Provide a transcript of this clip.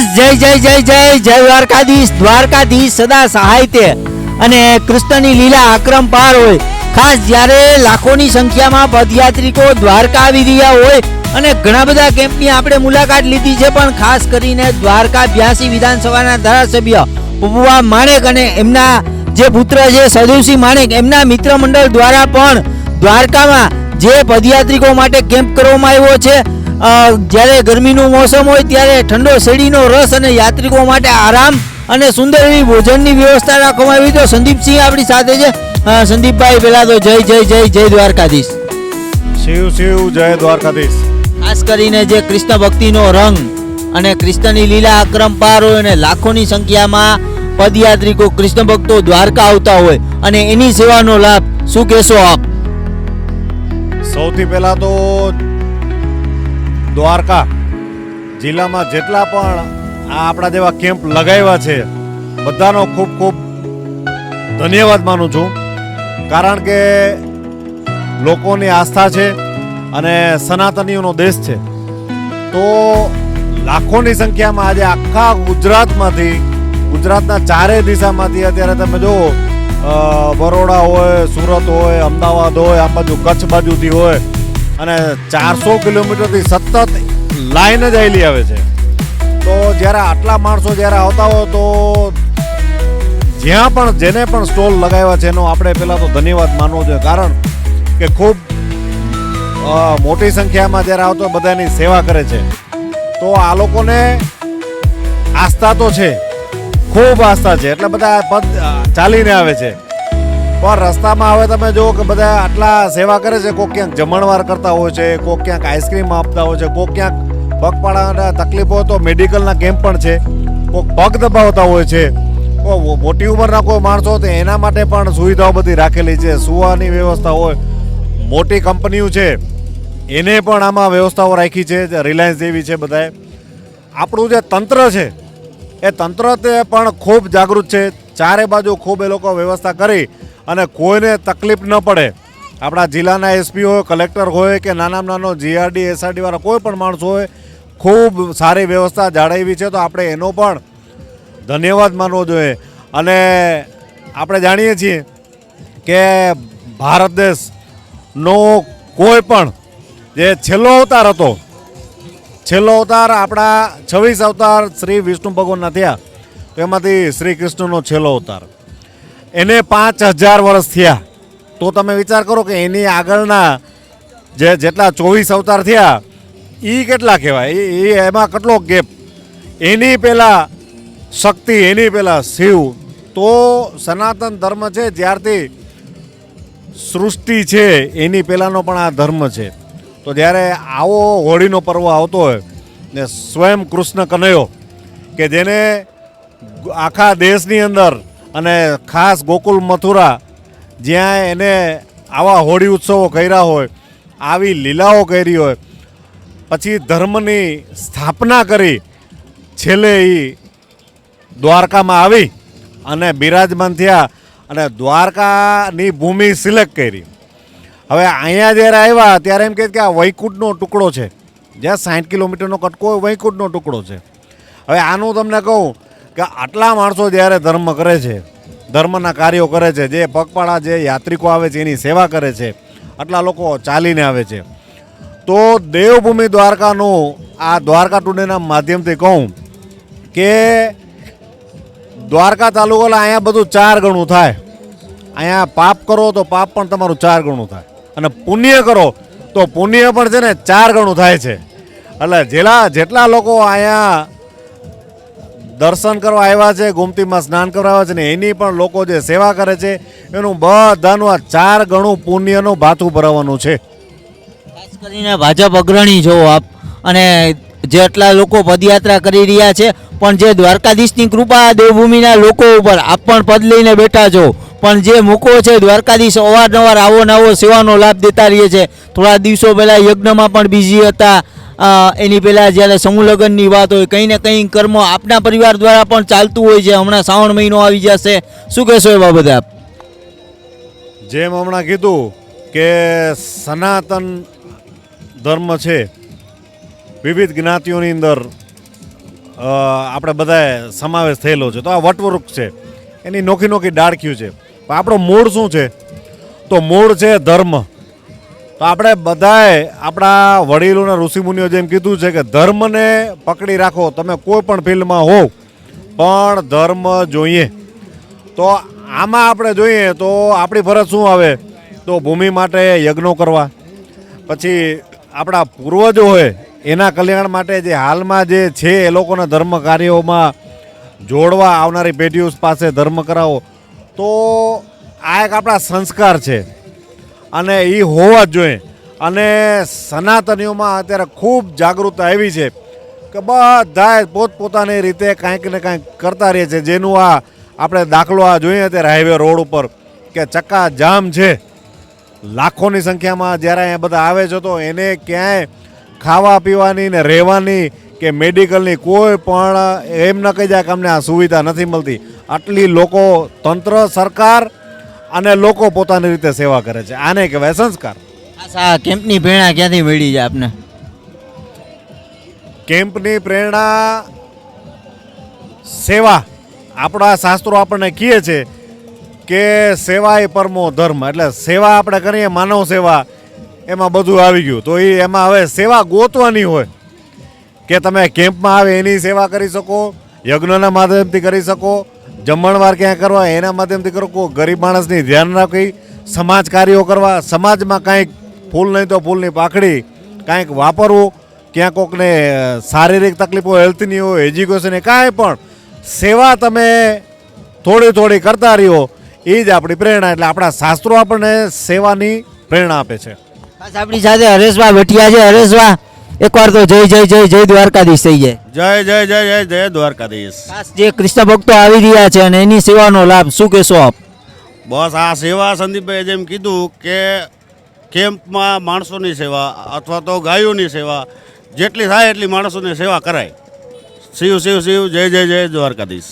દ્વારકાધીશ જય જય જય જય જય દ્વારકાધીશ. દ્વારકાધીશ સદા સહાય તે અને કૃષ્ણની લીલા અકરંપાર હોય. ખાસ જ્યારે લાખોની સંખ્યામાં પદયાત્રિકો દ્વારકા આવી રહ્યા હોય અને ઘણા બધા કેમ્પની આપણે મુલાકાત લીધી છે, પણ ખાસ કરીને દ્વારકા 82 વિધાનસભાના ધારાસભ્ય પબુભા માણેક અને એમના જે પુત્ર છે સદેવસિંહ માણેક, એમના મિત્ર મંડળ દ્વારા પણ દ્વારકામાં જે પદયાત્રિકો માટે કેમ્પ કરવામાં આવ્યો છે. જ્યારે ગરમીનું મોસમ હોય ત્યારે ઠંડો શેરડીનો રસ અને યાત્રિકો માટે આરામ અને સુંદર એવી ભોજનની વ્યવસ્થા રાખવામાં આવી. તો સંદીપસિંહ આપણી સાથે છે. સંદીપભાઈ, પહેલા તો જય જય જય જય દ્વારકાધીશ. શિવ શિવ જય દ્વારકાધીશ. ખાસ કરીને જે કૃષ્ણ ભક્તિનો રંગ અને કૃષ્ણની લીલા અકરંપાર હોય અને લાખોની સંખ્યામાં પદયાત્રિકો કૃષ્ણ ભક્તો દ્વારકા આવતા હોય અને એની સેવાનો લાભ શું કહેશો આપ? સૌથી પહેલા તો દ્વારકા જિલ્લામાં જેટલા પણ આ આપણા જેવા કેમ્પ લગાવ્યા છે બધાનો ખૂબ ખૂબ ધન્યવાદ માનું છું. કારણ કે લોકોની આસ્થા છે અને સનાતનીઓનો દેશ છે. તો લાખોની સંખ્યામાં આજે આખા ગુજરાતમાંથી, ગુજરાતના ચારે દિશામાંથી અત્યારે તમે જુઓ, બરોડા હોય, સુરત હોય, અમદાવાદ હોય, આ બાજુ કચ્છ બાજુથી હોય અને 400 કિલોમીટરથી સતત લાઈન જ આવેલી આવે છે. તો જ્યારે આટલા માણસો જ્યારે આવતા હોય તો જ્યાં પણ જેને પણ સ્ટોલ લગાવ્યા છે એનો આપણે પહેલાં તો ધન્યવાદ માનવો જોઈએ. કારણ કે ખૂબ મોટી સંખ્યામાં જ્યારે આવતો બધાની સેવા કરે છે. તો આ લોકોને આસ્થા તો છે, ખૂબ આસ્થા છે, એટલે બધા પદ ચાલીને આવે છે. પણ રસ્તામાં હવે તમે જુઓ કે બધા આટલા સેવા કરે છે. કોઈક ક્યાંક જમણવાર કરતા હોય છે, કોઈક ક્યાંક આઈસ્ક્રીમ આપતા હોય છે, કોઈક ક્યાંક પગપાળાના તકલીફ હોય તો મેડિકલના કેમ્પ પણ છે, કોઈક પગ દબાવતા હોય છે, કોઈ મોટી ઉંમરના કોઈ માણસો તો એના માટે પણ સુવિધાઓ બધી રાખેલી છે. સુવાની વ્યવસ્થા હોય, મોટી કંપનીઓ છે એને પણ આમાં વ્યવસ્થાઓ રાખી છે. રિલાયન્સ જેવી છે. બધાએ આપણું જે તંત્ર છે એ તંત્ર તે પણ ખૂબ જાગૃત છે. ચારે બાજુ ખૂબ એ લોકો વ્યવસ્થા કરી અને કોઈને તકલીફ ન પડે. આપણા જિલ્લાના એસપી હોય, કલેક્ટર હોય કે નાનામાં નાનો જીઆરડી એસઆરડી વાળા કોઈ પણ માણસો હોય, ખૂબ સારી વ્યવસ્થા જાળવી છે. તો આપણે એનો પણ ધન્યવાદ માનવો જોઈએ. અને આપણે જાણીએ છીએ કે ભારત દેશનો કોઈ પણ જે છેલ્લો અવતાર હતો, છેલ્લો અવતાર આપણા 26 અવતાર શ્રી વિષ્ણુ ભગવાનના થયા. તો એમાંથી શ્રી કૃષ્ણનો છેલ્લો અવતાર, એને 5000 વર્ષ થયા. તો તમે વિચાર કરો કે એની આગળના જેટલા 24 અવતાર થયા એ કેટલા કહેવાય, એ એમાં કેટલો ગેપ. એની પહેલાં શક્તિ, એની પહેલાં શિવ. તો સનાતન ધર્મ છે જ્યારથી સૃષ્ટિ છે એની પહેલાંનો પણ આ ધર્મ છે. તો જ્યારે આવો હોળીનો પર્વ આવતો હોય ને સ્વયં કૃષ્ણ કનૈયો કે જેને આખા દેશની અંદર અને ખાસ ગોકુલ મથુરા જ્યાં એને આવા હોળી ઉત્સવો કર્યા હોય, આવી લીલાઓ કરી હોય, પછી ધર્મની સ્થાપના કરી, છેલ્લે એ દ્વારકામાં આવી અને બિરાજમાન થયા અને દ્વારકાની ભૂમિ સિલેક્ટ કરી. હવે અહીંયા જ્યારે આવ્યા ત્યારે એમ કહે કે આ વૈકુંઠનો ટુકડો છે, જ્યાં 60 કિલોમીટરનો કટકો હોય વૈકુંઠનો ટુકડો છે. હવે આનું તમને કહું કે આટલા માણસો જ્યારે ધર્મ કરે છે, ધર્મના કાર્યો કરે છે, જે પગપાળા જે યાત્રિકો આવે છે એની સેવા કરે છે, આટલા લોકો ચાલીને આવે છે. તો દેવભૂમિ દ્વારકાનું આ દ્વારકા ટુડેના માધ્યમથી કહું કે દ્વારકા તાલુકા અહીંયા બધું 4 ગણું થાય. અહીંયા પાપ કરો તો પાપ પણ તમારું 4 ગણું થાય અને પુણ્ય કરો તો પુણ્ય પણ છે ને 4 ગણું થાય છે. એટલે જેટલા લોકો અહીંયા દર્શન કરવા આવ્યા છે, ગોમતીમાં સ્નાન કરવા આવ્યા છે ને એની પણ લોકો જે સેવા કરે છે એનું બધાનું આ 4 ગણું પુણ્યનું ભાથું ભરાવાનું છે. ખાસ કરીને ભાજપ અગ્રણી જો આપ અને જેટલા લોકો પદયાત્રા કરી રહ્યા છે, પણ જે દ્વારકાધીશની કૃપા દેવભૂમિના લોકો ઉપર આપ પણ પદ લઈને બેઠા છો, પણ જે મૂકો છે દ્વારકાધીશ અવારનવાર આવો નવો સેવાનો લાભ દેતા રહીએ છે. થોડા દિવસો પહેલાં યજ્ઞમાં પણ બિઝી હતા. એની પહેલાં જ્યારે સમૂહ લગ્નની વાત હોય, કંઈ ને કંઈ કર્મ આપના પરિવાર દ્વારા પણ ચાલતું હોય છે. હમણાં શ્રાવણ મહિનો આવી જશે, શું કહેશો એ બાબતે આપ? જેમ હમણાં કીધું કે સનાતન ધર્મ છે, વિવિધ જ્ઞાતિઓની અંદર આપણે બધાએ સમાવેશ થયેલો છે. તો આ વટવૃક્ષ છે, એની નોખી નોખી ડાળખ્યું છે. પણ આપણો મૂળ શું છે? તો મૂળ છે ધર્મ. તો આપણે બધાએ આપણા વડીલોના ઋષિમુનિઓ જેમ કીધું છે કે ધર્મને પકડી રાખો. તમે કોઈ પણ ફિલ્ડમાં હોવ પણ ધર્મ જોઈએ. તો આમાં આપણે જોઈએ તો આપણી ફરજ શું આવે? તો ભૂમિ માટે યજ્ઞો કરવા, પછી આપણા પૂર્વજો હોય એના કલ્યાણ માટે જે હાલમાં જે છે એ લોકોના ધર્મ કાર્યોમાં જોડવા, આવનારી પેઢીઓ પાસે ધર્મ કરાવો. તો આ એક આપણા સંસ્કાર છે અને એ હોવા જ જોઈએ. અને સનાતનીઓમાં અત્યારે ખૂબ જાગૃતતા આવી છે કે બધાએ પોતપોતાની રીતે કાંઈક ને કાંઈક કરતા રહે છે. જેનું આ આપણે દાખલો આ જોઈએ અત્યારે હાઈવે રોડ ઉપર કે ચક્કા જામ છે, લાખોની સંખ્યામાં જ્યારે અહીંયા બધા આવે છે તો એને ક્યાંય ખાવા પીવાની ને રહેવાની કે મેડિકલની કોઈ પણ એમ ન કહી જાય કે અમને આ સુવિધા નથી મળતી. આટલી લોકો, તંત્ર, સરકાર અને લોકો પોતાની રીતે સેવા કરે છે. આને કહેવાય સંસ્કાર. આ કેમ્પની પ્રેરણા ક્યાંથી મળી છે આપને? કેમ્પની પ્રેરણા સેવા. આપણા શાસ્ત્રો આપણને કહે છે કે સેવા એ પરમો ધર્મ. એટલે સેવા આપણે કરીએ, માનવ સેવા, એમાં બધું આવી ગયું. તો એમાં હવે સેવા ગોતવાની હોય કે તમે કેમ્પમાં આવે એની સેવા કરી શકો, યજ્ઞના માધ્યમથી કરી શકો, જમણવાર ક્યાં કરવા એના માધ્યમથી કરો, ગરીબ માણસની ધ્યાન રાખી, સમાજ કાર્યો કરવા, સમાજમાં કાંઈક ફૂલ નહીં તો ફૂલની પાખડી કાંઈક વાપરવું, ક્યાં કોકને શારીરિક તકલીફો, હેલ્થની હોય, એજ્યુકેશનની, કાંઈ પણ સેવા તમે થોડી થોડી કરતા રહ્યો, એ જ આપણી પ્રેરણા. એટલે આપણા શાસ્ત્રો આપણને સેવાની પ્રેરણા આપે છે. ખાસ આપણી સાથે હરેશભાઈ ભટિયા છે. હરેશભાઈ, એકવાર તો જય જય જય જય દ્વારકાધીશ થઈ જાય. જય જય જય જય જય દ્વારકાધીશ. ખાસ જે કૃષ્ણ ભક્તો આવી રહ્યા છે અને એની સેવાનો લાભ શું કહેશો આપ? બસ આ સેવા સંદીપભાઈ જેમ કીધું કે કેમ્પમાં માણસોની સેવા અથવા તો ગાયોની સેવા જેટલી થાય એટલી માણસોની સેવા કરાય. શિવ શિવ શિવ, જય જય જય દ્વારકાધીશ.